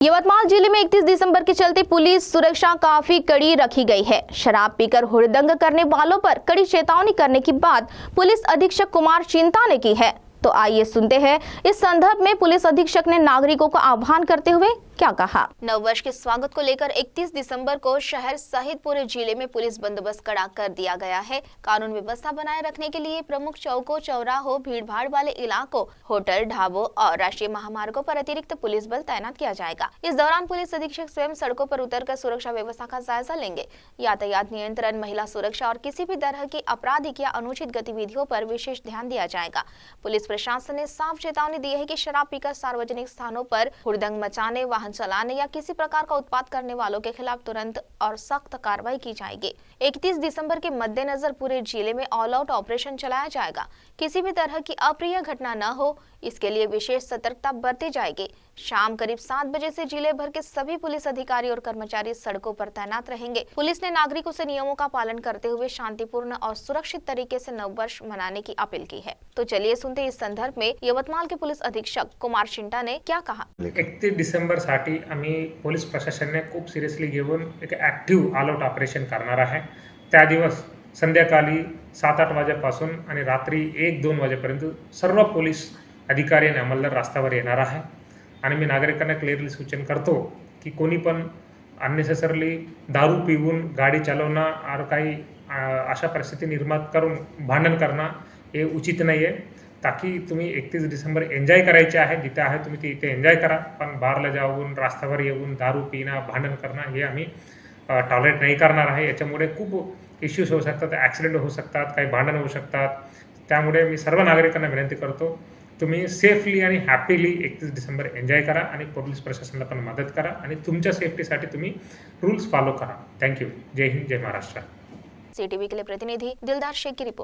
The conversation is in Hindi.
यवतमाल जिले में 31 दिसंबर के चलते पुलिस सुरक्षा काफी कड़ी रखी गई है। शराब पीकर हुड़दंग करने वालों पर कड़ी चेतावनी करने की बात पुलिस अधीक्षक कुमार चिंता ने की है। तो आइए सुनते हैं इस संदर्भ में पुलिस अधीक्षक ने नागरिकों को आह्वान करते हुए क्या कहा। नववर्ष के स्वागत को लेकर 31 दिसंबर को शहर सहित पूरे जिले में पुलिस बंदोबस्त कड़ा कर दिया गया है। कानून व्यवस्था बनाए रखने के लिए प्रमुख चौकों, चौराहों, भीड़भाड़ वाले इलाकों, होटल, ढाबों और राष्ट्रीय महामार्गों पर अतिरिक्त पुलिस बल तैनात किया जाएगा। इस दौरान पुलिस अधीक्षक स्वयं सड़कों पर उतरकर सुरक्षा व्यवस्था का जायजा लेंगे। यातायात नियंत्रण, महिला सुरक्षा और किसी भी तरह की आपराधिक या अनुचित गतिविधियों पर विशेष ध्यान दिया जाएगा। पुलिस प्रशासन ने साफ चेतावनी दी है कि शराब पीकर सार्वजनिक स्थानों पर हुड़दंग मचाने, वाहन चलाने या किसी प्रकार का उत्पात करने वालों के खिलाफ तुरंत और सख्त कार्रवाई की जाएगी। 31 दिसंबर के मद्देनजर पूरे जिले में ऑल आउट ऑपरेशन चलाया जाएगा। किसी भी तरह की अप्रिय घटना न हो, इसके लिए विशेष सतर्कता बरती जाएगी। शाम करीब 7 बजे से जिले भर के सभी पुलिस अधिकारी और कर्मचारी सड़कों पर तैनात रहेंगे। पुलिस ने नागरिकों से नियमों का पालन करते हुए शांतिपूर्ण और सुरक्षित तरीके से नववर्ष मनाने की अपील की है। तो चलिए सुनते इस संदर्भ में यवतमाल के पुलिस अधीक्षक कुमार चिंटा ने क्या कहा। 31 डिसेंबरसाठी आम्ही पोलीस प्रशासनाने खूप सिरियसली घेऊन एक ॲक्टिव्ह ऑल आउट ऑपरेशन करणार आहे। त्या दिवस संध्याकाळी 7-8 वाजेपासून आणि रात्री 1-2 वाजेपर्यंत सर्व पोलीस अधिकारी आणि अंमलदार रस्त्यावर येणार आहे। आणि मी नागरिकांना क्लिअरली सूचन करतो की कोणी पण अननेसेसरली दारू पिऊन गाडी चालवणं और काही अशा परिस्थिती निर्माण करून भांडण करणं हे उचित नाही आहे। ताकि तुम्ही 31 डिसेंबर एन्जॉय करायचे आहे, जिथे आहे तुम्ही तिथे एन्जॉय करा, पण बारला जाऊन रस्त्यावर येऊन दारू पिणं, भांडण करणं हे आम्ही टॉलरेट नाही करणार आहे। याच्यामुळे खूप इश्यूज होऊ शकतात, ॲक्सिडेंट होऊ शकतात, काही भांडण होऊ शकतात। त्यामुळे मी सर्व नागरिकांना विनंती करतो, तुम्ही सेफली आणि हॅपीली 31 डिसेंबर एन्जॉय करा आणि पोलीस प्रशासनाला पण मदत करा आणि तुमच्या सेफ्टीसाठी तुम्ही रूल्स फॉलो करा। थँक्यू। जय हिंद, जय महाराष्ट्र। CTV के लिए प्रतिनिधि दिलदार शेख की रिपोर्ट।